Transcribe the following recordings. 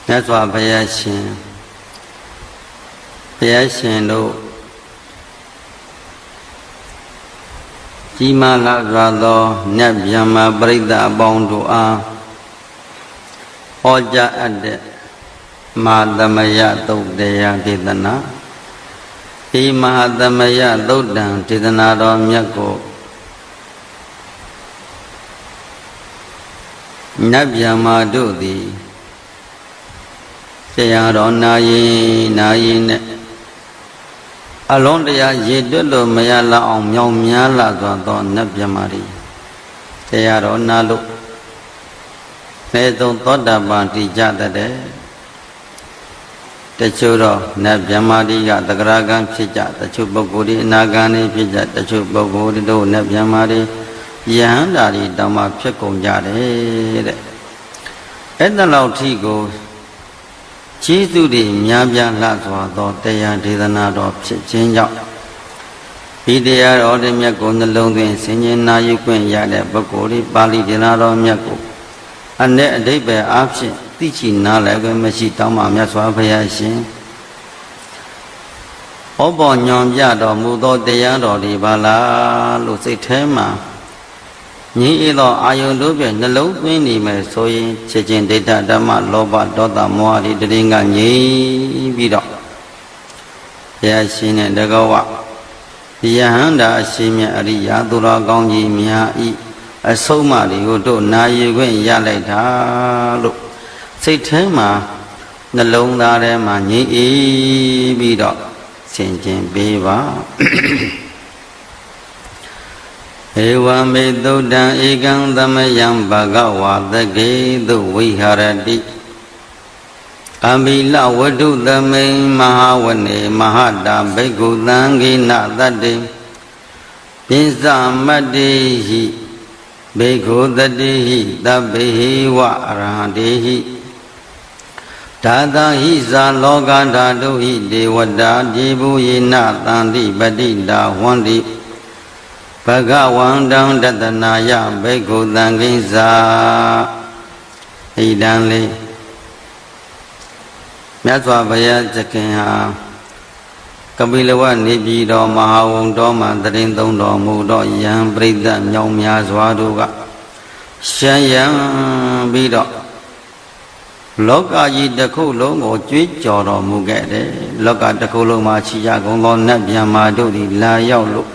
မြတ်စွာဘုရားရှင်တို့ကြီးမားလာစွာသောမြတ်ဗျမ္မာပရိသတ်အပေါင်းတို့အားဟောကြားအပ်တဲ့မဟာသမယသုတ်တရားဒေသနာဒီမဟာသမယသုတ်တံဒေသနာတော်မြတ်ကိုမြတ်ဗျမ္မာတို့သည်တရားတော်နာရင်နဲ့အလုံးတရားရည်တွက်လို့မရလောက်အောင်မြောင်များလာသောနတ်ဗျမ္မာတွေတရားတော်နာလို့နေသုံးသောတာပန်တည်ကြတဲ့တချို့တော့နတ်ဗျမ္မာတွေကသဂရကံဖြစ်ကြတချို့ပုဂ္ဂိုလ်တွေအနာဂံတွေဖြစ်ကြတချို့ပုဂ္ဂိုလ်တို့နတ်ဗျမ္မာတွေယဟန္တာတွေတောင်မှဖြစ်ကုန်ကြတယ်တဲ့အဲ့ဒါလောက်ထိကိုကျေးဇူးတွေများပြားလှစွာသောတရားဒေသနာတော်ဖြစ်ခြင်းကြောင့်ဒီတရားတော်တွေမြတ်ကိုနှလုံးသွင်းဆင်ခြင်နာယူခွင့်ရတဲ့ပုဂ္ဂိုလ်တွေပါဠိဒေသနာတော်မြတ်ကိုအ내အဓိပ္ပာယ်အားဖြင့်သိချင်နားလည်ခွင့်မရှိတောင်းမှမြတ်စွာဘုရားရှင်ဟောပေါ်ညွန်ပြတော်မူသောတရားတော်တွေပါလားလို့စိတ်ထဲမှာညီဤသောအာယုန်တို့ဖြင့်နှလုံးသွင်းနေမယ်ဆိုရင်ချက်ချင်းဒိဋ္ဌဓမ္မလောဘဒေါသမောဟတွေတရင်ကငြိမ်းပြီးတော့ဘုရားရှင်နဲ့တကောဝယဟန္တာအရှင်မြတ်အရိယာသူတော်ကောင်းကြီးများဤအဆုံးအမတွေကိုတို့နာယူခွင့်ရလိုက်တာလို့စိတ်ထဲမှာနှလုံးသားထဲမှာငြိမ်းအေးပြီးတော့ဆင်ခြင်ပေးပါဧဝံမေသုတံဧကံသမယံဘဂဝါသကေတုဝိဟာရတိအမိလဝတ္ထုသမိန်မဟာဝနေမဟာတာဘိက္ခုသံဃိနတတ္တိပိသမတ္တိဟိဘိက္ခုတတိဟိသဗ္ဗေဟိဝအရဟံတေဟိဒါသဟိဇာလောကဓာတုဟိဒေဝတာဒီဘူယေနသန္တိပတိတာဝန္တိဘဂဝန္တံတတနာယဘိက္ခုသံဃိဇာဣဒံလေးမြတ်စွာဘုရားသခင်ဟာကပိလဝနေပြည်တော်မဟာဝုံတော်မှာတရင်သုံးတော်မူတော့ယံပရိသတ်မြောင်များစွာတို့ကရှမ်းရံပြီးတော့လောကကြီးတစ်ခုလုံးကိုကြွေးကြော်တော်မူခဲ့တယ်လောကတစ်ခုလုံးမှာရှိကြကုန်သောနတ်ဗျမ္မာတို့သည်လာရောက်လို့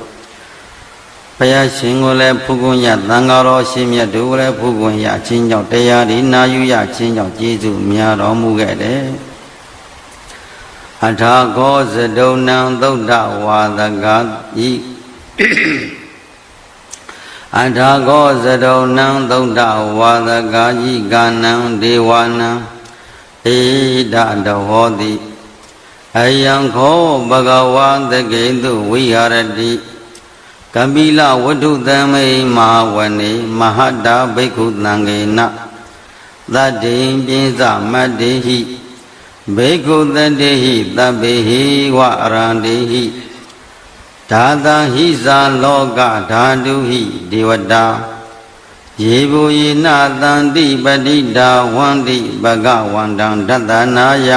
ဘုရားရှင်ကိုလည်းဖူးခွင့်ရသံဃာတော်ရှင်မြတ်တို့ကိုလည်းဖူးခွင့်ရခြင်းကြောင့်တရားဒီနာယူရခြင်းကြောင့်ကျေးဇူးများတော်မူခဲ့တယ်အထာဂောဇဒုံနံသုဒ္ဓဝါဒကဤအထာဂောဇဒုံနံသုဒ္ဓဝါဒကဤကာနံဒေဝနံဣဒတဟောတိအယံခောဘဂဝါသကေတုဝိဟာရတိကပိလဝတ္ထုသမိမဟာဝနေမဟာတာဘိက္ခုသံဃေနသတ္တိပိသမတ္တိဟိဘိက္ခုတတေဟိသဗ္ဗေဟိဝအရဟံတေဟိဒါသဟိဇာလောကဓာတုဟိဒေဝတာယေဘူယေနသန္တိပတိတာဝန္တိဘဂဝန္တံတတနာယ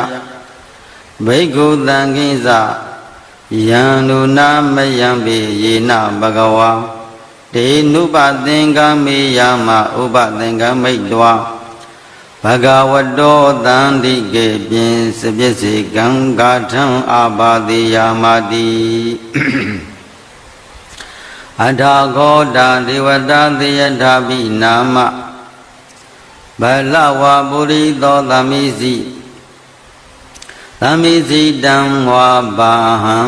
ဘိက္ခုသံဃိဇာယံနုနာမယံပေယေနဘဂဝါတေနုပသင်္ကမေယမဥပသင်္ကမိတ်တွာဘဂဝတောသန္တိကေပြင်စပစ္စေကံဂါထံအာဘာတိယာမတိအထာဂောတာဒေဝတာသေယထာပိနာမဘလဝပုရိသောသမိစီသမိစီတံဝါဘာဟံ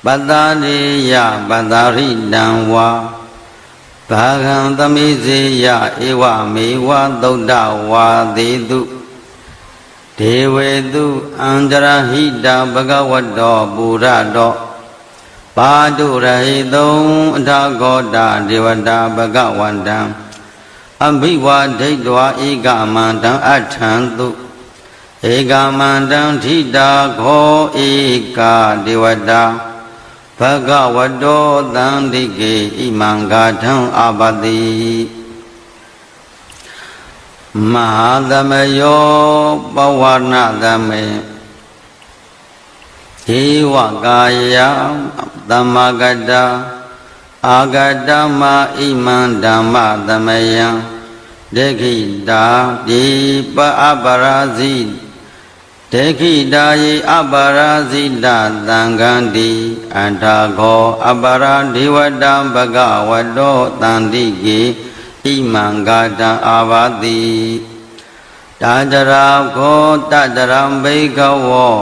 ပတ္တာရိယပတ္တာရိတံဝါဘာဂံသမိစေယဧဝမေဝသုဒ္ဓဝါသေတုဒေဝေတုအန္တရဟိတာဘဂဝတောပုရတောပါတုရဟိတုံအထာဂောတာဒေဝတာဘဂဝန္တံအဘိဝါဒိဋ္ဌဝဧကမန္တံအထံတုဧကမန္တံထိတာခောဧကဒေဝတာဘဂဝတောသန္တိကေဣမံဂါထံအာပတိမ မဟာသမယောပဝနာသမေဧဝကာယသမဂတအာဂတမဣမံဓမ္မသမယံဒေခိတာဒီပအပရာဇိဒေခိတာယေအပရာဇိတသံဃံတိအန္တာခောအပရာဒေဝတံဘဂဝတောတန္တိကေဣမံဂတံအာဘာတိတာတရာခောတတရံဘိကဝော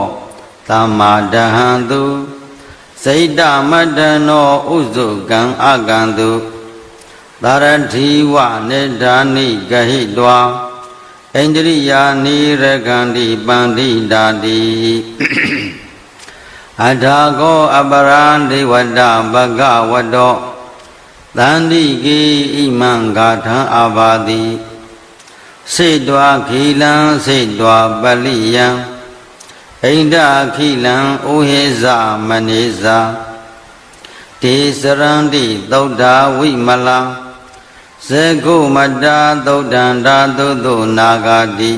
သမ္မာဒဟံတုစိတ်တမတ္တနောဥစုကံအကံတုသရတိဝနေဓာနိဂဟိတွာဣန္ဒရိယာနိရကန္တိပန္တိတာတိအထာကောအပရံဒေဝတဘဂဝတောသန္တိကေဣမံဂါထံအာဘာတိစေတွာခိလံစေတွာပလိယံဣန္ဒခိလံဥဟေဇမနေဇာတေစရန္တိသုဒ္ဓဝိမလံဇေကုမတာသုဒ္ဓန္တာသုသုနာဂတိ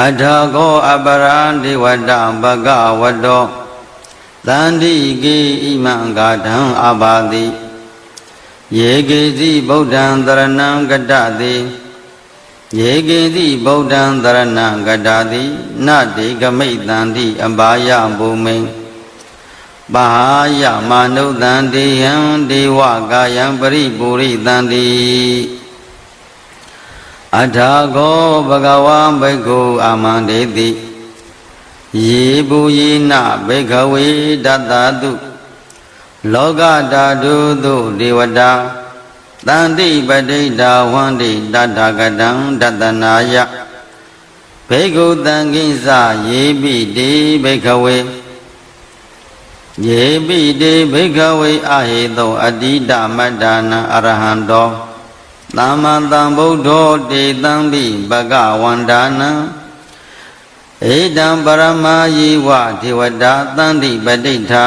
အထာကောအပရံဒေဝတဘဂဝတောသန္တိကေဣမံဂါထံအာဘာတိယေကေတိဗုဒ္ဓံတရဏံကတတိယေကေတိဗုဒ္ဓံတရဏံကတတိနတေကမိတန္တိအဘာယဘုမိံပါယမနုဿန္တိယံဒေဝကာယံပရိပူရိတန္တိအထာကောဘဂဝံဘိက္ခုအာမန္တေတိယေဘူယေနဘိက္ခဝေတတတုလောကဓာတုသုဒေဝတာတန္တိပဋိဒါဝန္တိတတဂတံတတနာယဘိက္ခုတံကိစ္စယေပိတိဘိက္ခဝေယေပိတိဘိက္ခဝေအဟေသောအတိတမတ္တနာအရဟံတောသမ္မာသမ္ဗုဒ္ဓောတေတံပိဘဂဝန္ဒာနံဧတံပရမယေဝဒေဝတာတန္တိပဋိဌာ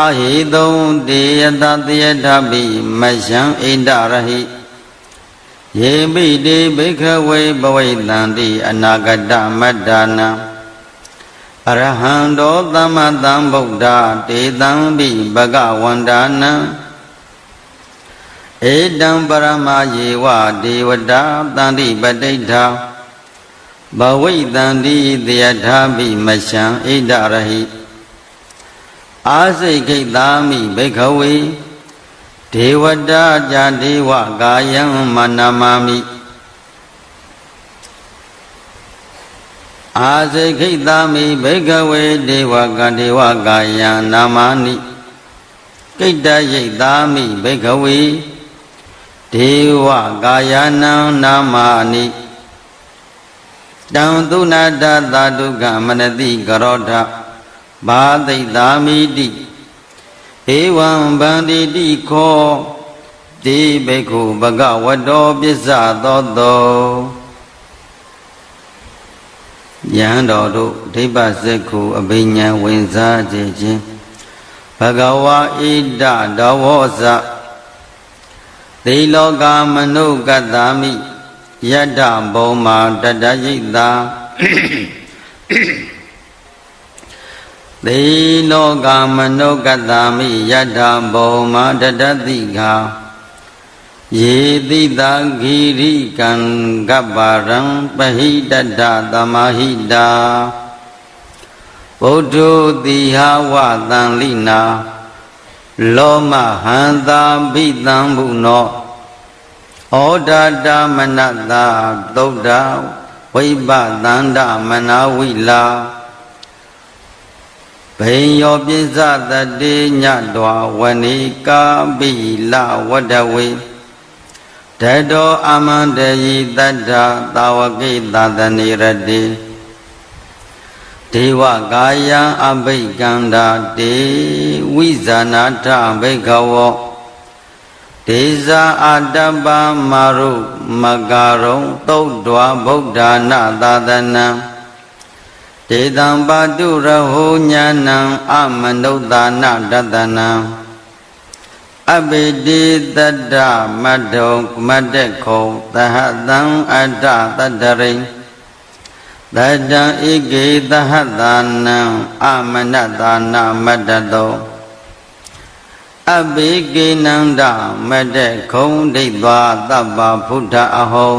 အဟိတုံတေယတတယထပိမယံဣန္ဒရဟိယေပိတိဘိက္ခဝေဘဝိတန္တိအနာဂတမတ္တနာအရဟံတောသမ္မာသမ္ဗုဒ္ဓတေတံပိဘဂဝန္ဒာနံဧတံပရမယေဝဒေဝတာတန္တိပဋိဌာဘဝိတန္တိတယထပိမယံဣန္ဒရဟိအာစိတ်ခိတာမိဘိက္ခဝေဒေဝတာဇာဒေဝကာယံမနာမာမိအာစိတ်ခိတာမိဘိက္ခဝေဒေဝကာယံနာမာနိကိတ္တယိတာမိဘိက္ခဝေဒေဝကာယနံနာမာနိတံသုနာတသာဒုက္ခမနတိကရောဓဘာသိတာမိတိဧဝံဗန္တိတိခောတိဘိက္ခုဘဂဝတောပစ္စသောတောယံတော်တို့ဒိဗ္ဗစက္ခုအဘိညာဝင်စားခြင်းဘဂဝါဣဒဒဝောဇသေလောကမနုကတ္တာမိယတ္တဘုံမာတတယိတာသေလောကမနုကတ္တာမိယတ္တဘုံမာတတတိဃာယေတိတာဂိရိကံကပ္ပရံပဟိတတ္တသမဟိတာဗုဒ္ဓတိဟာဝသံလိနာလောမဟံသာဘိတံဘုနောဩဒတမနတာသုဒ္ဓဝိပသန္တမနာဝိလာဘိညောပိစ္ဆတတေညတောဝနိကာပိလဝတ္တဝေတတောအမန္တယိတတ္ထသာဝကိသတနိရတိဒေဝကာယံအဘိကန္တာတေဝိဇာနာထဘိက္ခဝောဒေဇာအတ္တပမာရုမကာရုံသုဒ္ဓဝဗုဒ္ဓနာသာသနံတေတံပါတုရဟောညာဏံအမနုဿာနတတနံ အဘိတိတတ္တမတ္တုမတ္တခောသဟတံအတ္တတတ္တရိတတံဧကေသဟတာနံအမနတာနာမတ္တတောအဘိကေနန္ဒမတ္တခုံဒိဋ္ဌာသဗ္ဗဗုဒ္ဓအဟော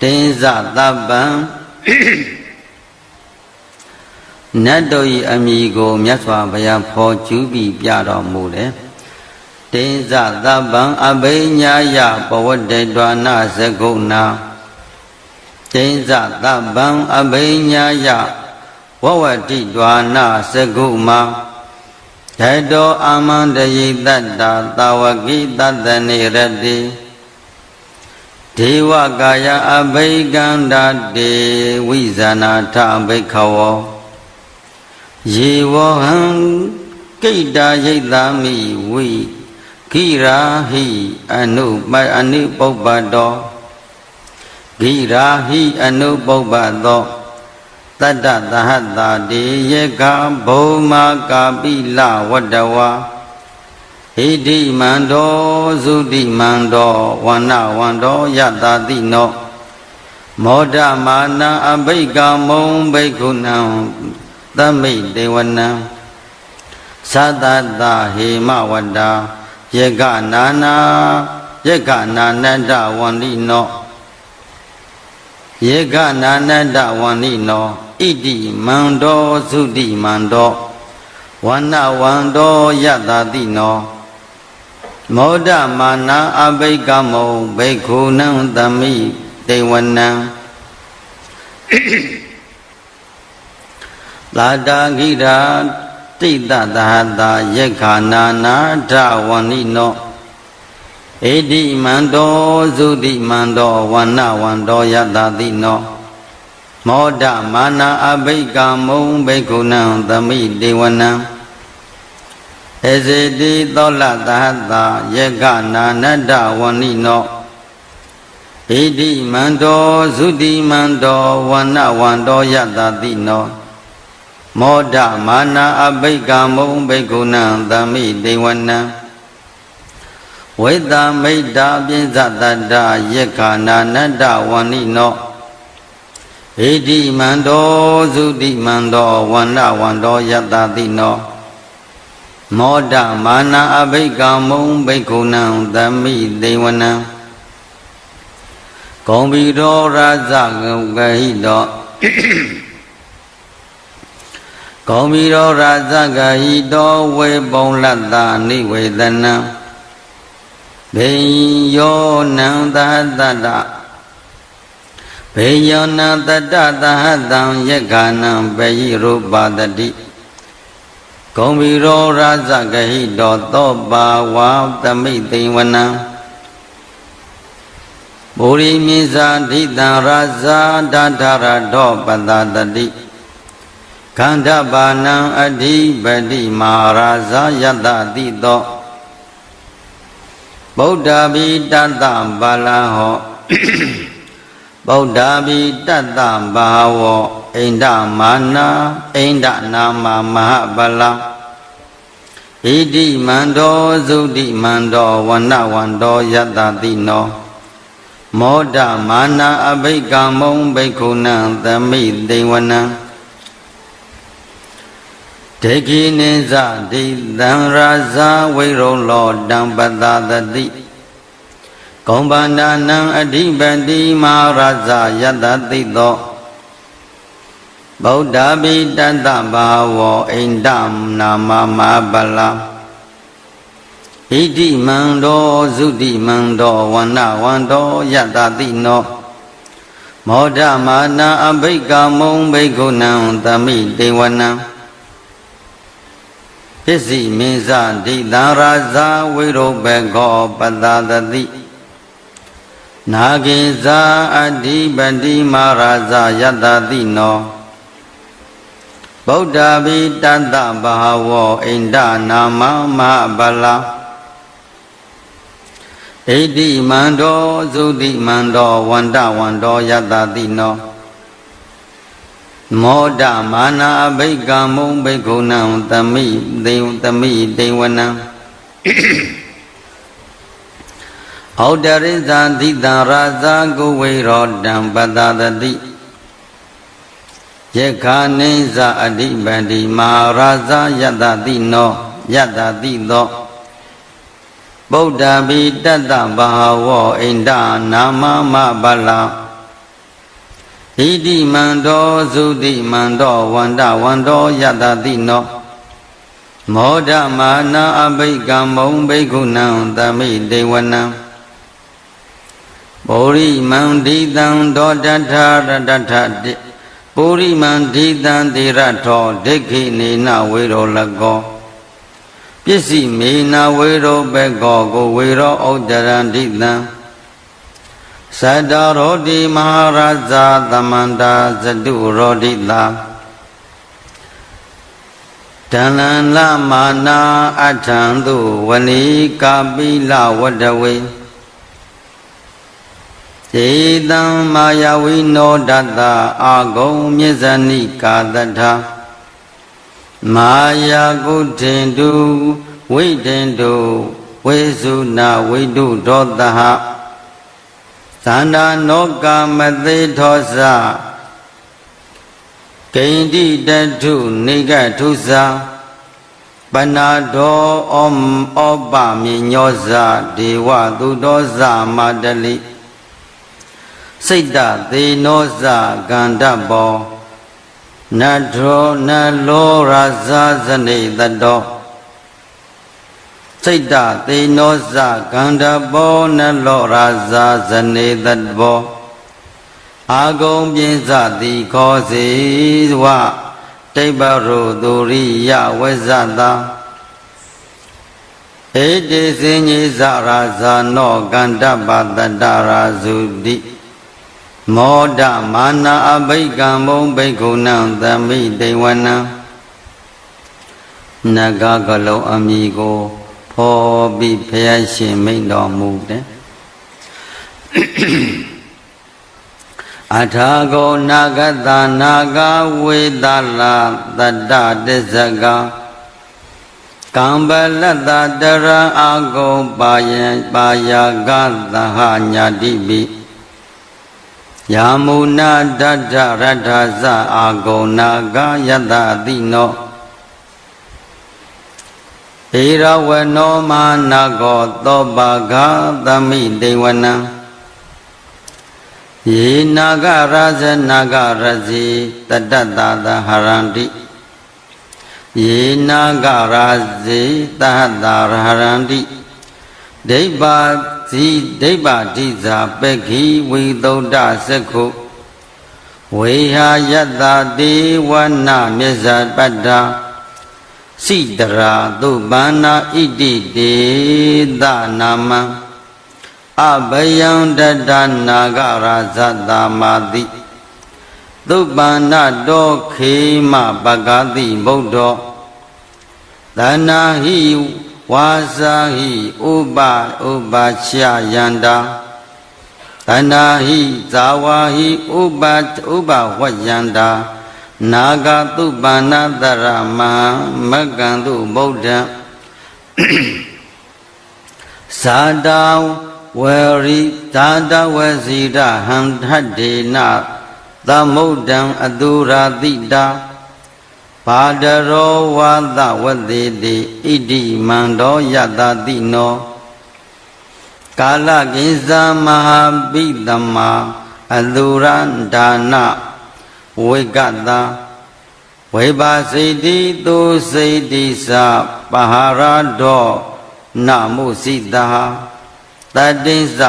တင်းဇသဗ္ဗံနတ်တို့၏အမိကိုမြတ်စွာဘုရားဖော်ကျူးပြီးပြတော်မူတယ်တင်းဇသဗ္ဗံအဘိညာယပဝတ္တေတွာနာသကုဏာတင်းဇသဗ္ဗံအဘိညာယဝဝတိတွာနာသကုမာဓတောအာမန္တယိတတ္တာသာဝကိတတ္တနေရတိဒေဝကာယအဘိကန္တာတေဝိဇာနာထဘိခဝောယေဝဟံကိတ္တာယိတာမိဝိခိရာဟိအနုပုပ္ပတောခိရာဟိအနုပုပ္ပတောတတ္တသဟတာတေယေကဘုမာကာပိလဝတ္တဝါဣတိမန္တောသုတိမန္တောဝန္နဝန္တောယတာတိနောမောဒမာနံအဘိကမုံဘိက္ခုနံသမိတေဝနံသတ္တတဟေမဝတ္တာယေကနာနတ္တဝန္တိနောယေကနာနတ္တဝန္တိနောဣတိမန္တောသုတိမန္တောဝန္နဝန္တောယတာတိနောမောဒမာနအဘိကမုံဘိက္ခုနံသမိတေဝနံလာတာဂိရာတိတသဟတာယေခာနာနာထဝန္တိနောဣတိမန္တောသုတိမန္တောဝန္နဝန္တောယတာတိနောမောဒမာနအဘိကမုံဘိက္ခုနံသမိတေဝနံဧစေတိသောလသဟတာယေကနာနတ္တဝန္တိနောဣတိမန္တောသုတိမန္တောဝန္နဝန္တောယတာတိနောမောဒမာနအဘိကမုံဘိက္ခုနံသမိတေဝနံဝိတမိတ္တာပိဇတတ္တယေခာနာနတ္တဝန္တိနောဣတိမန္တောသုတိမန္တောဝန္နဝန္တောယတာတိနောမောဒမာနအဘိကမုံဘိက္ခုနံသမိတေဝနံဂုံဘီရောရာဇဂဟိတောဂုံဘီရောရာဇဂဟိတောဝေပုံလတ္တနိဝေဒနံဘေယောနံသဟတတဘေယောနံတတ္တသဟတံယေခာနံဘေယိရူပတတိဂုံဘီရောရာဇဂဟိတောသောပါဝါသမိသိဝနံဗုရိမိဇာဒိတံရာဇာဒထရတောပတတတိခန္ဓပါဏံအဓိပတိမဟာရာဇာယတတိတောဗုဒ္ဓဘိတတ္တပါလဟောဗုဒ္ဓဘိတတ္တဘာဝောအိန္ဒမာနာအိန္ဒနာမမဟာပလဣတိမန္တောသုတိမန္တောဝန္နဝန္တောယတတိနောမောဒမာနာအဘိကမုံဘိက္ခုနံသမိတေဝနံဒေခိနိဇဒိတံရာဇာဝိရုလောတံပတတတိဂုံဘာနာနံအဓိပတိမဟာရဇာယတတိတောဗုဒ္ဓဘိတတ္တဘာဝောအိန္ဒနာမမပလဣတိမန္တောသုတိမန္တောဝန္နဝန္တောယတတိနောမောဒမာနာအဘိကမုံဘိက္ခုနံသမိတေဝနံပစ္စည်းမင်းဇဒိတံရာဇာဝိရုပခောပတတတိနာဂေဇာအဓိပတိမဟာရဇာယတတိနောဗုဒ္ဓဘိတတ္တဘာဝောအိန္ဒနာမမဟာပလဣတိမန္တောသုတိမန္တောဝန္တဝန္တောယတတိနောမောဒမာနာအဘိကမုံဘိက္ခုနံသမိတေဝနံဣ ဩတရိဇာတိတံရာဇာကုဝေရောတံပတသတိယက္ခာနိဇာအဓိပတိမဟာရာဇာယတ္တတိနောယတ္တတိသောဗုဒ္ဓဘိတတ္တဘာဝောဣန္ဒနာမမဗလာဣတိမန္တောသုတိမန္တောဝန္တဝန္တောယတ္တတိနောမောဒမာနာအဘိကံမုံဘိက္ခုနံသမိတေဝနံပုရိမန္တိတံဒောတထရတထတိပုရိမန္တိတံတိရထောဒိဋ္ဌိနေနဝေရောလကောပစ္စည်းမေနဝေရောဘေကောကိုဝေရောဩတရန္တိတံသတ္တရောတိမဟာရဇာသမန္တာဇတုရောတိတာတဏ္ဍလမာနာအထံသူဝဏီကာပိလဝတ္တဝေဧတံမာယဝိနောဒတ္တအာဂုံမြေဇဏိကာတထမာယာကုထေတုဝိတေတုဝေစုနာဝိတုဒောတဟသန္တာနောကမသေထောဇဂိန္တိတထုနေကထုဇာပနာဒောဩပမြေညောဇဒေဝသူတောဇမတလိစိတ်တသေနောဇကန္တဘောနထောနလောရာဇဇနေတတောစိတ်တသေနောဇကန္တဘောနလောရာဇဇနေတတောအာဂုံပြင်းစသည်ခောစေဝတိပရောသူရိယဝေဇတာဧတေစဉ္ညေဇရာဇာနောကန္တပတတရာဇုတိမောဒမာနာအဘိကံမုံဘိက္ခုနံသမိတေဝနံနဂကလုံးအမိကိုဖော်ပြီးဘုရားရှင်မိန့်တော်မူတယ်အထာဂောနာဂတနာဂဝေတလာတတ္တတစ္ဆကကံပလတ္တတရံအာဂောပါယံပါယာဂသဟညာတိပိယာမုနာတတ္ထရထဇအာဂောနာဂယတ္တတိနောဧရဝနောမာနာဂောသောပါဂသမိတေဝနံယေနာဂရာဇနာဂရဇေတတ္တတသဟရန္တိယေနာဂရာဇေတဟတရဟရန္တိဒိဗ္ဗဇိဒိဗ္ဗတိဇာပက္ခိဝိသုဒ္ဓစက္ခုဝေဟာယတ္တတေဝနာမြစ္ဆပတ္တာစိတရာသုပန္နာဣတိတေသနာမံအဘယံတတနာဂရာဇတမာတိသုပန္နတောခေမပဂတိဗုဒ္ဓောသနာဟိဝါစာဟိဥပချယန္တာသနာဟိဇာဝါဟိဥပဝယန္တာနာဂသုပန္နတရမမကံတုဗုဒ္ဓံဇာတော ဝရိသာတဝစီရဟံထတေနသမုဒ္ဒံအတုရာတိတာဘာဒရောဝါသဝတိတိဣတိမန္တောယတတိနောကာလကိစ္စမဟာပိတမအတုရဒါနဝိကတဝိပါစိတိသူစိတိသပဟာရတောနမုစိတာတတိဇ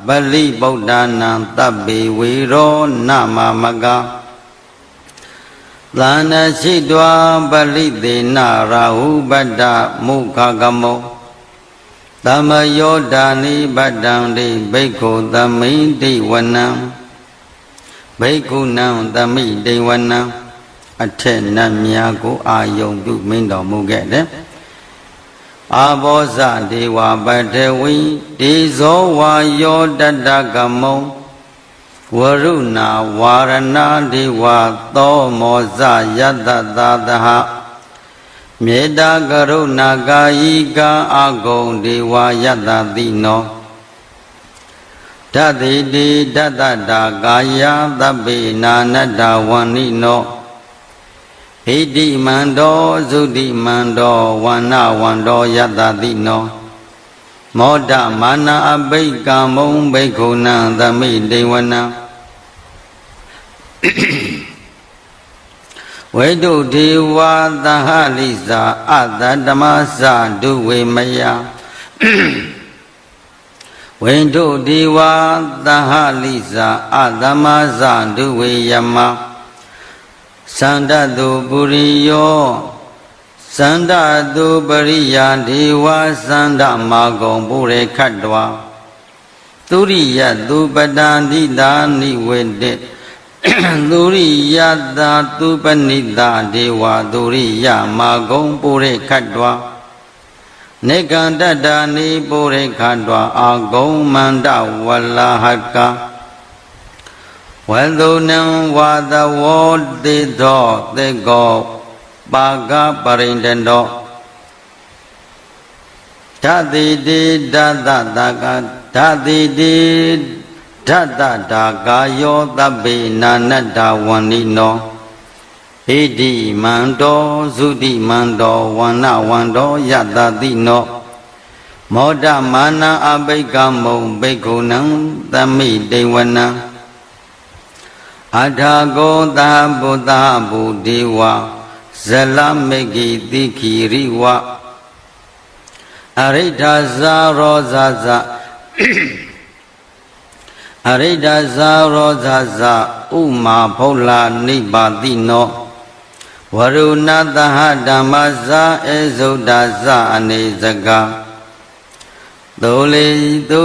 ဗလိဗုဒ္ဓနာတပ္ပေဝေရောနမမကသန္နရှိတွာပလိသေနရာဟုပတ္တမုခကမောသမယောဒာနိပတ္တံတိဘိက္ခုသမိတိဝနံဘိက္ခုနံသမိတိဝနံအထက်နတ်များကိုအာယုံပြုမင်းတော်မူခဲ့တယ်အာဘောဇဒေဝပတဝီဒေဇောဝါယောတတကမောဝရုဏဝါရဏဒေဝသောမောဇယတ္တသာသဟ မေတ္တာကရုဏာကာယိကအဂုံဒေဝယတ္တတိနောဓတ္တိတိဓတ္တတာကာယသဗ္ဗေနာနတ္တဝန္နိနောဟိတိမန္တောသုတိမန္တောဝန္နဝန္တောယတ္တတိနောမောဒမာနအဘိကံမုံဘိက္ခုနံသမိတေဝနံဝိတုဒေဝသဟလိစာအတဓမ္မစဒုဝေမယဝိတုဒေဝသဟလိစာအဓမ္မစဒုဝေယမသန္တတုပုရိယောသန္တတုပရိယာဒေဝသန္တမာဂုံပုရေခတ်တောသုရိယတုပတံတိတာနိဝေတေသုရိယတာသူပနိတာဒေဝသုရိယမာဂုံပုရေခတ်တောနေကန္တတာနိပုရေခတ်တောအာဂုံမန္တဝလဟကဝသုနံဝါသဝောတိသောသေကောပါကပရိန္တတောဓာတိတိဓာတတကဓာတိတိဓာတတာကာယောသဗ္ဗေနာနတ္တဝန္နိနောဟိတိမန္တောသုတိမန္တောဝန္နဝန္တောယတ္တတိနောမောဒမာနအဘိကမုံဘိက္ခုနံသမိတေဝနံအထာကောသဗုဒ္ဓဗုဒေဝဇလမေကိတိခိရိဝအရိဋ္ဌဇာရောဇဇအရိဋ္ဌဇာရောဇဇဥမာဖုလာနိဗ္ဗာတိနောဝရုဏသဟဓမ္မဇာဧဇုဒ္ဒဇအနေဇဂသု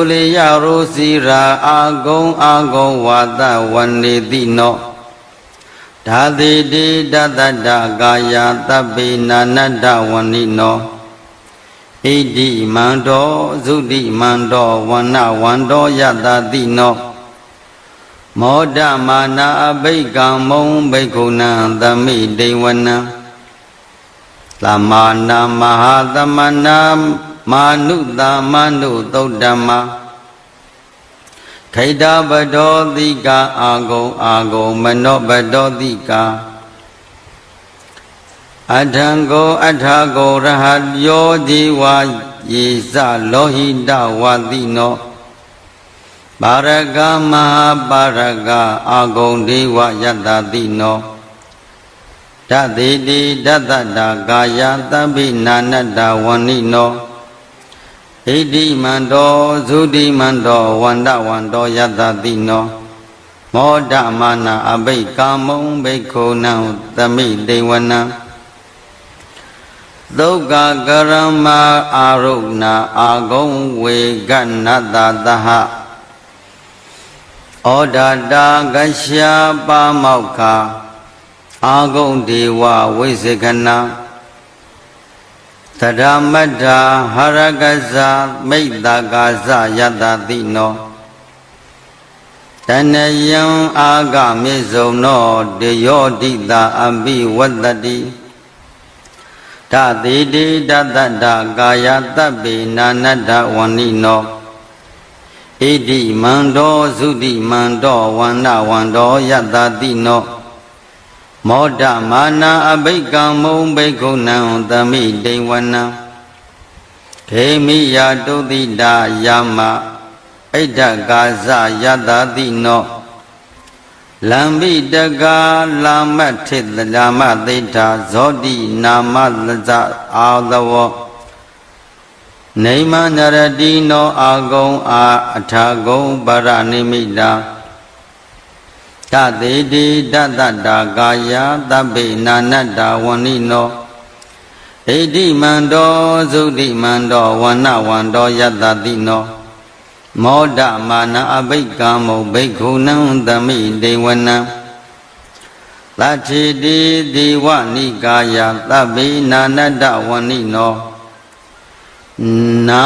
လေယရောစီရာအာဂုံဝါဒဝန္နေတိနောဓာတိတိဓတ္တတာကာယသဗ္ဗေနာနတ္တဝန္နိနောဣတိမန္တောသုတိမန္တောဝန္နဝန္တောယတ္တတိနောမောဒမာနာအဘိကံမုံဘိက္ခုနံသမိတေဝနံသမနာမဟာသမနာမာနုသမနုသုတ်တမခိတပတောတိကာအာဂုံမနောပတောတိကာအထံကိုအထာကိုရဟယောဒီဝါယေစလောဟိတဝတိနောပါရကမဟာပါရကအာဂုံဒေဝယတ္တတိနောဓာတိတိဓတ္တတာကာယသဗ္ဗိနာနတ္တဝန္နိနောဣတိမန္တောသုတိမန္တောဝန္ဒဝန္တောယတ္တတိနောမောဒမာနအဘိကာမုံဘိက္ခုနံသမိတေဝနံသုက္ကကရမအာရုဏအာဂုံဝေကနတသဟဩဒတာကရှာပါမောက္ခအာဂုံဒေဝဝိစေခဏသရမတ္ထာဟရကဇာမိတ္တကာဇယတ္တတိနောတဏယံအာဂမေဇုံနောတေယောတိတာအပိဝတ္တတိဓာတိတိဓတ္တတာကာယသဗ္ဗေနာနတ္တဝန္နိနောဣတိမန္တောသုတိမန္တောဝန္နဝန္တောယတ္တတိနောမောဒမာနာအဘိကံမုံဘိက္ခုနံသမိတေဝနံခေမိယတုတိတာယမဣဒ္ဓကာဇယတ္တတိနောလံပိတကာလာမထိတလာမသိတာဇောတိနာမလဇအာသဝနေမနရတိနောအာဂုံအာအထာဂုံပရနိမိတာဓာတိတိဓတ္တတာကာယသဗ္ဗေနာနတ္တဝန္နိနောဣတိမန္တောသုတိမန္တောဝန္နဝန္တောယတ္တတိနောမောဒမာနအဘိကံမုဘိက္ခုနံသမိတေဝနံသတ္ထိတိဒေဝနိကာယသဗ္ဗေနာနတ္တဝန္နိနောနာ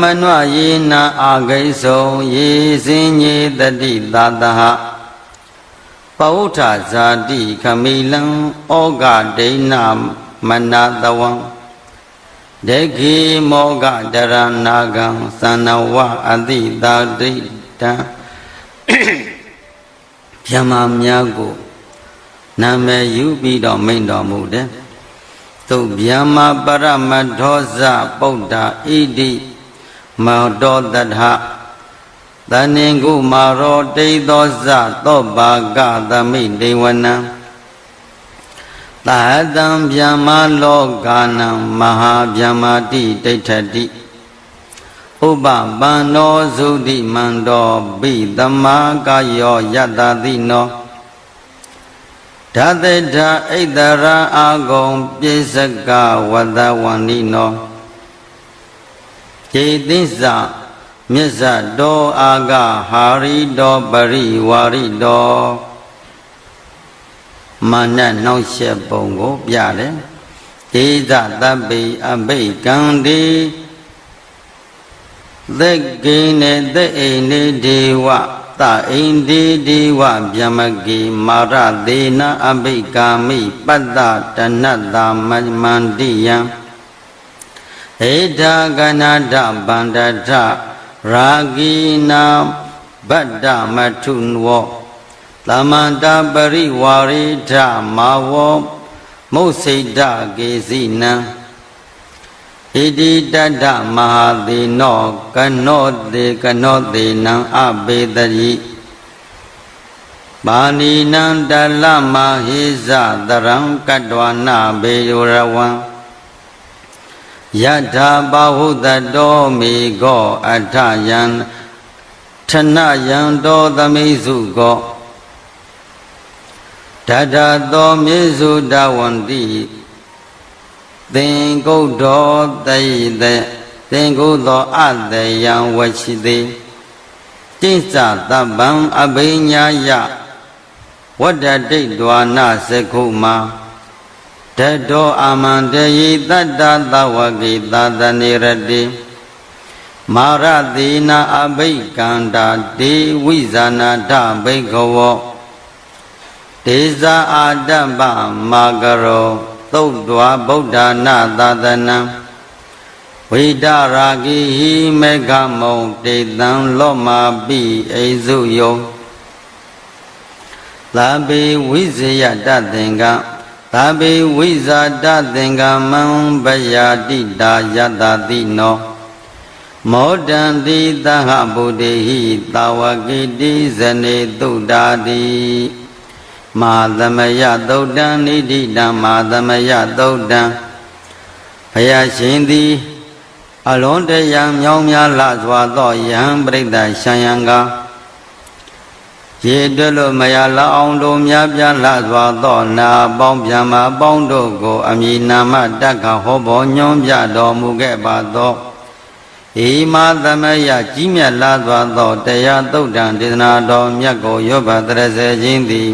မနွယေနာအာဂိသောယေစင်ညေတတိသတဟ ပဝုဋ္ဌဇာတိခမိလံဩဃဒိဏမနာတဝံဒေခိမောဃတရဏဂံသန္နဝအတိတာတိတံဗျမများကိုနာမည်ယူပြီးတော့မိန့်တော်မူတယ်သုဗျမပရမထောဇပုဒ္ဓဣတိမောတောတထသန္နေကုမာရောတိသောဇသောဘာကသမိဒေဝနံသာတံဗျမလောကာနံမဟာဗျမတိဒိဋ္ဌတိဥပပန္နောသုတိမန္တောဘိသမာကယောယတတိနောဓာတေထဣတရာအာဂုံပိစကဝတဝန္နိနောကျေသိစ္စာမြစ္ဆတောအာဂဟာရိတောပရိဝါရိတောမာနနှောင့်ယှက်ပုံကိုပြတယ်ဒေသတပ္ပိအဘိကံတိသက်ကိနေသက်အိနေဒေဝသအိန္ဒေဒေဝဗျမကေမာရသေနအဘိကာမိပတ္တတဏတ္တမမန္တိယံဟေထာကနာဒဗန္ဒထရာဂိနာဗတ္တမထုနဝသမန္တပရိဝါရိထမာဝောမုစိတ္တကေစီနံဣတိတတ္တမဟာသေနောကနောသေနံအဘေတရိပါဏိနံတလမဟိဇတရံကတ္တဝနာဘေယောရဝံယထာဘာဟုတတောမေကောအထယံထနယံတောသမိစုကောဓာတသောမေစုတဝန္တိသင်္ကုတ်တော်တိတဲ့သင်္ကုတ်တော်အတယံဝရှိသေးတိစ္ဆသဗ္ဗံအဘိညာယဝတ္တတိတ်ဒွာနသကုမာဓတောအာမန္တယိတတ္တသဝကိသတနေရတိမာရတိနာအဘိကန္တာတေဝိဇာနာထဘိခဝောဒေဇာအာတပ္ပမာကရောသုတ်တွာဗုဒ္ဓနာသာသနံဝိဒရာဂိဟိမေဃမုံတေတံလောမာပိအိစုယောသာဘေဝိဇယတသင်္ကသာဘေဝိဇာတသင်္ကမံဗယာတိတာယတတိနောမောတံတိသဟဗုဒိဟိတာဝကိတိဇနေတုဒ္ဓာတိမာသမယသုတ်တံနိဋ္ဌိတံမာသမယသုတ်တံဘုရားရှင်သည်အလုံးတရားမြောင်းများလှစွာသောယဟန်ပရိသတ်ရှံယံကရေတွက်လို့မရလောက်အောင်တို့များပြားလှစွာသောနာပေါင်းဗျမပေါင်းတို့ကိုအမည်နာမတက္ကဟောဘောညွှန်ပြတော်မူခဲ့ပါသောဣမာသမယကြီးမြတ်လှစွာသောတရားသုတ်တံဒေသနာတော်မြတ်ကိုရောဘတရစေခြင်းသည်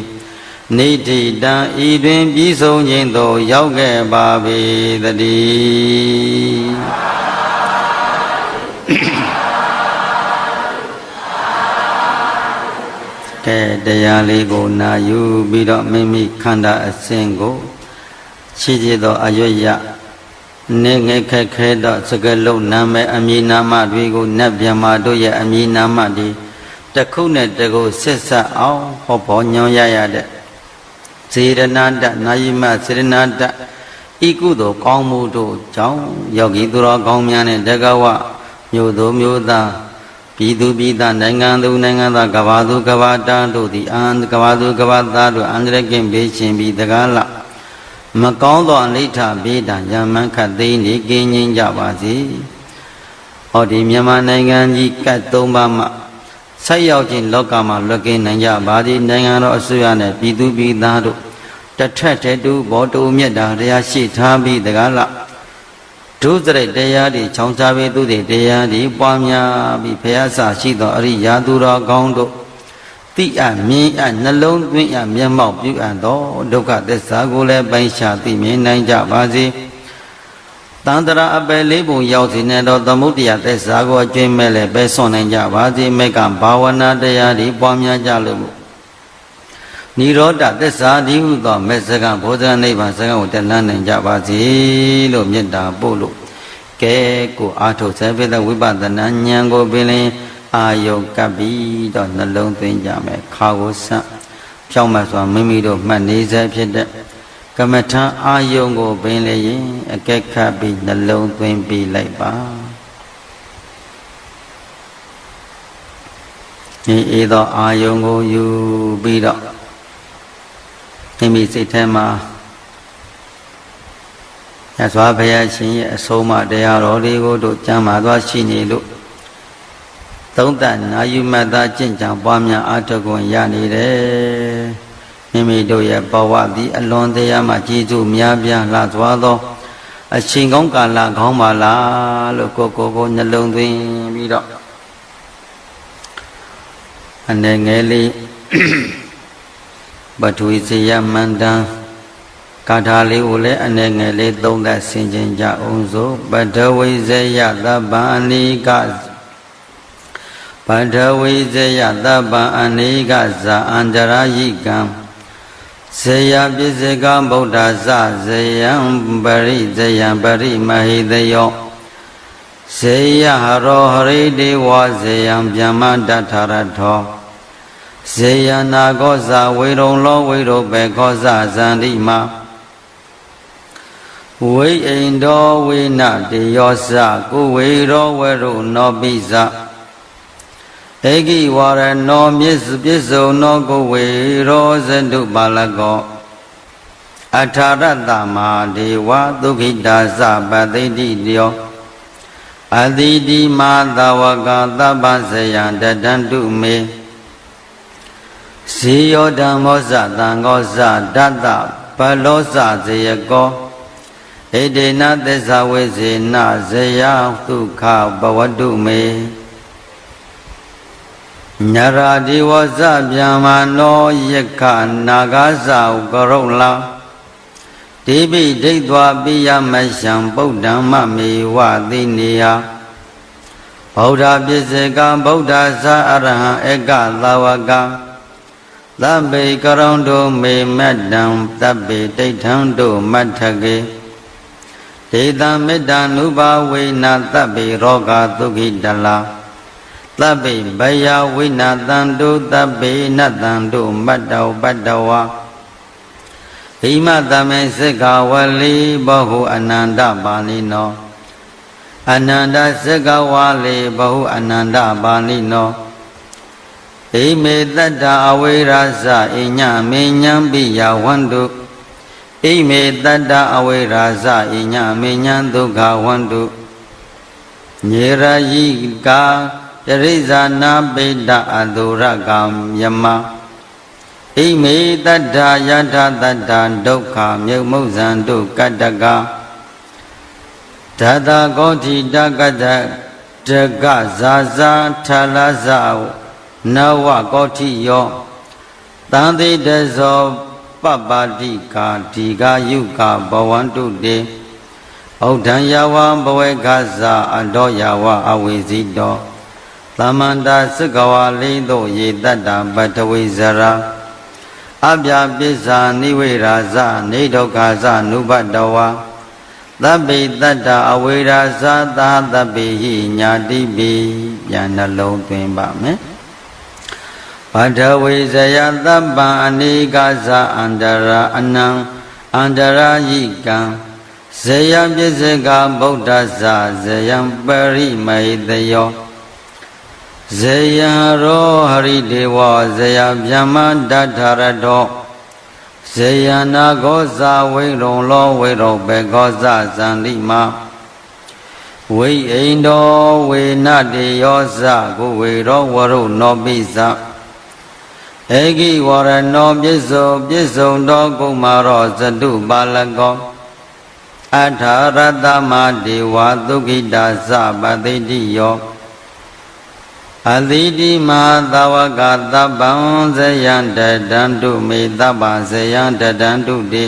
နိဋ္ဌိတံဤတွင်ပြီးဆုံးခြင်းသို့ရောက်ခဲ့ပါပေတည်းကဲတရားလေးကိုနာယူပြီးတော့မိမိခန္ဓာအစဉ်ကိုရှိကြသောအရွတ်ရနေငယ်ခက်ခဲသောစကလုံးနာမည်အမည်နာမတွေကိုနတ်ဗျမတို့ရဲ့အမည်နာမတွေတစ်ခုနဲ့တစ်ခုဆက်ဆက်အောင်ဟောပေါ်ညွှန်ရရတဲ့စေရနာတနာယိမစေရနာတဤကုသိုလ်ကောင်းမှုတို့ကြောင့်ယောဂီသူတော်ကောင်းများနဲ့တက္ကဝမြို့သူမြို့သားပြည်သူပြည်သားနိုင်ငံသူနိုင်ငံသားကဘာသူကဘာတာတို့သည်ကဘာသူကဘာသားတို့အန္တရာယ်ကင်းဘေးရှင်ပြီးတကားလမကောင်းသောအနိဋ္ဌဘေးဒဏ်ရမန်းခတ်သိမ်းနေကင်းငြိမ်းကြပါစေဟောဒီမြန်မာနိုင်ငံကြီးကတ်၃ပါးမှဆက်ရောက်ခြင်းလောကမှာလွတ်ကင်းနိုင်ကြပါသည်နိုင်ငံတော်အစိုးရနဲ့ပြည်သူပြည်သားတို့တထက်တဲ့တူဘောတူမြတ်တာတရားရှိထားပြီးတကားလဒုစရိုက်တရားတွေချောင်းစားပြီးသူတွေတရားတွေပွားများပြီးဘုရားစာရှိသောအရိယာသူတော်ကောင်းတို့သိအပ်မြင်အပ်နှလုံးသွင်းအပ်မျက်မှောက်ပြုအပ်သောဒုက္ခသစ္စာကိုလည်းပိုင်းခြားသိမြင်နိုင်ကြပါစေတန္တရာအပယ်လေးပုံရောက်စီနေတော့သမုဒ္ဒရာသစ္စာကိုအကျွင်းမဲ့လည်းပဲဆွနိုင်ကြပါစေမေကဘာဝနာတရားတွေပွားများကြလို့ နိရောဓသစ္စာဒီဟုသောမေစကံဘောဇဂနိဗ္ဗာန်စကံကိုတက်လှမ်းနိုင်ကြပါစေလို့မေတ္တာပို့လို့ကဲကိုအာထုဆေပိတဝိပဿနာဉာဏ်ကိုပင်လင်အာယုကပ်ပြီးတော့နှလုံးသွင်းကြမယ်ခါကိုဆန့်ဖြောင်းမှစွာမိမိတို့မှတ်နေစေဖြစ်တဲ့ကမ္မထံအာယုံကိုပင်လျင်အကဲခတ်ပြီးနှလုံးသွင်းပြီးလိုက်ပါဒီဧသောအာယုံကိုယူပြီးတော့မိမိစိတ်ထဲမှာရသော်ဘုရားရှင်ရဲ့အဆုံးအမတရားတော်တွေကိုတို့ကျမ်းမာသွားရှိနေလို့သုံးသပ်နာယူမှတ်သားကျင့်ကြံပွားများအားထုတ်ခွင့်ရနေတယ်မိမိတို့ရဲ့ဘဝသည်အလွန်တရာမှကျေးဇူးများပြားလှသွားသောအချိန်ကောင်းကာလကောင်းပါလားလို့ကိုနှလုံးသွင်းပြီးတော့အနေငယ်လေးပထဝီစေယမန္တံကာထာလေးကိုလည်းအနေငယ်လေးသုံးသပ်ဆင်ခြင်ကြအောင်စို့ပထဝီစေယသဗ္ဗအနိကပထဝီစေယသဗ္ဗအနိကဇာအန္တရာယိကံစေယပစ္စကဗုဒ္ဓဇစေယံပရိစေယံပရိမဟိတယောစေယဟရောဟရိတေဝစေယံဗျမ္မတထာရထောစေယနာကောဇဝေရုံလောဝေရုပေကောဇဇန္တိမဝိအိန္ဒောဝိနတေယောဇကုဝေရောဝရုနောပိဇဧကိဝရနောမြစ္ပစ္စုံနောကုဝေရောဇတုပါလကောအထာရတမဒေဝဒုခိတာသပတိတိတယောအတိတိမာသဝကသဗ္ဗဇယံတတန္တုမေဇေယောဓမ္မောဇသံဃောဇဒတ္တဘလောဇဇေယကောဣတေနသစ္စာဝိဇေနဇယဒုက္ခဘဝတုမေညရာဒီဝဇဗျာမနောယက္ခနာဂဇာကရုံလာတိပိဒိဋ္ဌဝပိယမရှံဗုဒ္ဓံမမေဝသိနေယဗုဒ္ဓပစ္စကံဗုဒ္ဓဇာအရဟံဧကသာဝကသဗ္ဗေကရုံတုမေမတ္တံသဗ္ဗေဒိဋ္ဌံတုမတ္ထကေဒေတံမေတ္တ ानु ဘာဝေနသဗ္ဗေရောဂဒုက္ခိတလာသဗ္ဗေဘယဝိနတံတုသဗ္ဗေနတံတုမတ္တောပတ္တဝါဟိမတမေစက္ခဝလိဘဟုအနန္တပါဠိနောအနန္တစက္ခဝါလိဘဟုအနန္တပါဠိနောဟိမေတတ္တအဝိရာဇအိညမေညံပိယဝန္တုဣမေတတ္တအဝိရာဇအိညမေညံဒုက္ခဝန္တုညေရယိကာယရိဇာနာပိတ္တအတုရကံယမဣမေတတ္တယထတတ္တဒုက္ခမြုပ်မုဇံတုကတ္တကဓာတကောတိတကတ္တတကဇာဇာထလဇာနဝကောတိယောတံတိတဇောပပတိကာဒီကာယုကာဘဝန္တုတေဩဒံယဝံဘဝေခဇာအတောယဝအဝေဇိတောသမန္တာစကဝါလိသောယေတတ္တပထဝိဇရာအပြပစ္စာနိဝေရာဇနေဒုက္ခဇနုပတ္တဝါသဗ္ဗေတတ္တအဝေရာဇသာသဗ္ဗေဟိညာတိပိပြန်နှလုံးသွင်းပါမယ်ပထဝီဇယသဗ္ဗံအနိကဇအန္တရာအနံအန္တရာယိကံဇယပစ္စကဗုဒ္ဓဇဇယံပရိမေတယောဇယံရောဟရိဒေဝဇယဗျမ္မတထာရတောဇယနာကောဇဝိရုံလောဝိရောဘေကောဇဇန္တိမဝိအိန္ဒောဝေနတေယောဇကုဝေရောဝရုနောပိဇဧကိဝရဏောပစ္စုံတောကုမာရောဇတုပါလကောအထာရတမဒေဝဒုက္ခိတာသပတိတိယောအတိတိမသဝကသဗ္ဗံဇယံတတန္တုမေသဗ္ဗဇယံတတန္တုတေ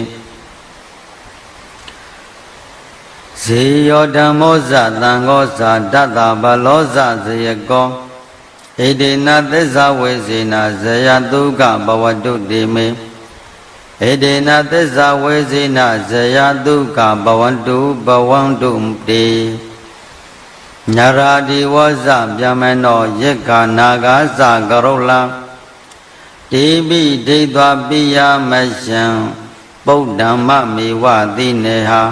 ဇေယောဓမ္မောဇသံဃောဇဒတ္တဘလောဇဇယကောဣ ဣတိနာသစ္စာဝေစေနာဇယတုကဘဝတုတိမေဣတိနာသစ္စာဝေစေနာဇယတုကဘဝတုဘဝံတုတိညာရာဒီဝဇဗျမနောယေကနာဂသကရုလံတိပိဒိဋ္ဌပိယမရှံဗုဒ္ဓမ္မမေဝတိနေဟာ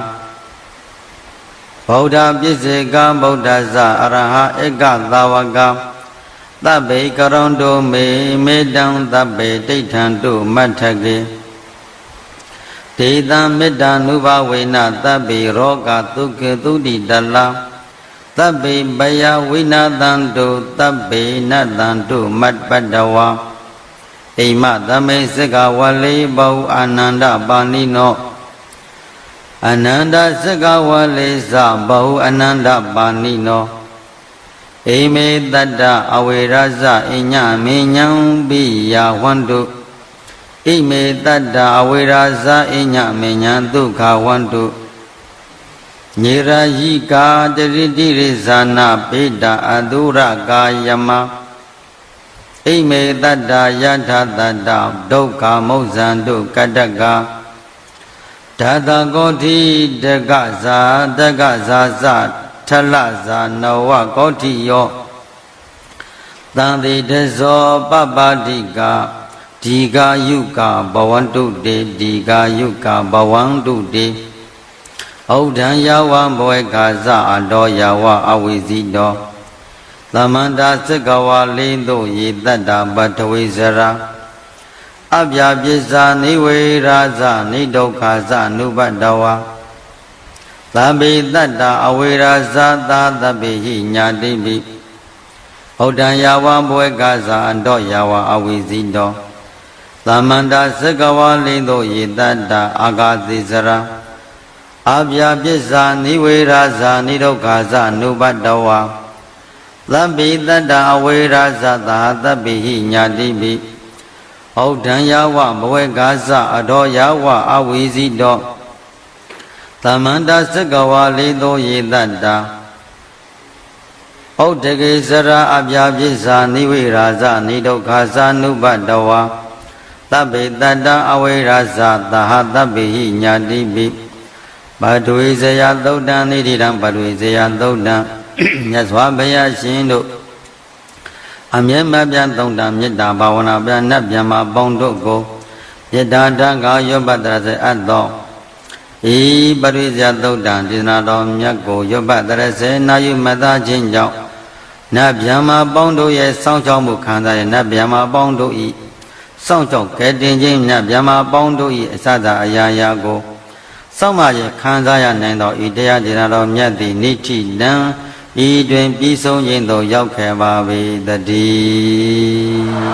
ဗုဒ္ဓပစ္စေကဗုဒ္ဓဇအရဟဧကသာဝကသဗ္ဗေကရုံတုမေမေတံသဗ္ဗေတိဋ္ဌံတုမထကေဒေသံမေတ္တာနုဘဝေနသဗ္ဗေရောဂသုခေသုတိတလသဗ္ဗေဘယဝိနာသံတုသဗ္ဗေနတံတုမတ္ပတ္တဝါအိမသမိစကဝလေဘောအာနန္ဒပါဏိနောအနန္တစကဝလေသဘောအနန္တပါဏိနောအိမေတတ္တအဝေရဇအညမေညံပိယဝန္တုဣမေတတ္တအဝေရာဇအညမေညံဒုက္ခဝန္တုညေရယိကာတရိတိရိဇာနာပိတာအတုရကာယမဣမေတတ္တယထာတတ္တဒုက္ခမုဇ္ဇန္တုကတ္တကဓာတကောတိတကဇာတကဇာဇထလဇာနဝကောတိယောသံတိတဇောပပတိကဒီဃာယုကဘဝန္တုတေဒီဃာယုကဘဝန္တုတေဩဒံယဝံဘဝေခာဇအတောယဝအဝိဇိတောသမန္တာစကဝါလိန်တို့ယေတတ္တပထဝေဇရာအပြာပစ္စာနိဝေရာဇနိဒုက္ခဇနုပတ္တဝါသဗ္ဗေတတ္တအဝေရာဇသာသဗ္ဗေဟိညာတိပိဩဒံယဝံဘဝေခာဇအတောယဝအဝိဇိတောသမန္တာစကဝါလိန်တို့ယေတတ္တအာဂတိဇရာအပြာပစ္စာနိဝေရာဇနိဒုက္ခဇနုပတ္တဝါသဗ္ဗေတတ္တအဝေရာဇသာသဗ္ဗေဟိညာတိပိဩဒံယဝဘဝေခာဇအတောယဝအဝိဇိတောသမန္တာစကဝါလိန်တို့ယေတတ္တဩတကေစရာအပြာပစ္စာနိဝေရာဇနိဒုက္ခဇနုပတ္တဝါသဗ္ဗေတတ္တအဝေရာဇသာသဗ္ဗေဟိညာတိပိပထဝီဇယသုတ်တံနိတိတံပထဝီဇယသုတ်တံမြတ်စွာဘုရားရှင်တို့အမြဲမပြတ်သုံးတံမေတ္တာဘာဝနာပြနတ်ဗျမပေါင်းတို့ကိုမေတ္တာတံခါယောပတ္တရစေအပ်သောဤပထဝီဇယသုတ်တံဒေသနာတော်မြတ်ကိုယောပတ္တရစေနာယူမသားခြင်းကြောင့်နတ်ဗျမပေါင်းတို့ရဲ့စောင့်ရှောက်မှုခံစားရနတ်ဗျမပေါင်းတို့ဤစောင့်ရှောက်ကဲတင်ခြင်းနတ်ဗျမပေါင်းတို့ဤအစသာအရာရာကိုစောင့်မရခံစားရနိုင်သောဤတရားဒေသနာတော်မြတ်သည်နိဋ္ဌိတံဤတွင်ပြီးဆုံးခြင်းသို့ရောက်ခဲ့ပါ၏တည်း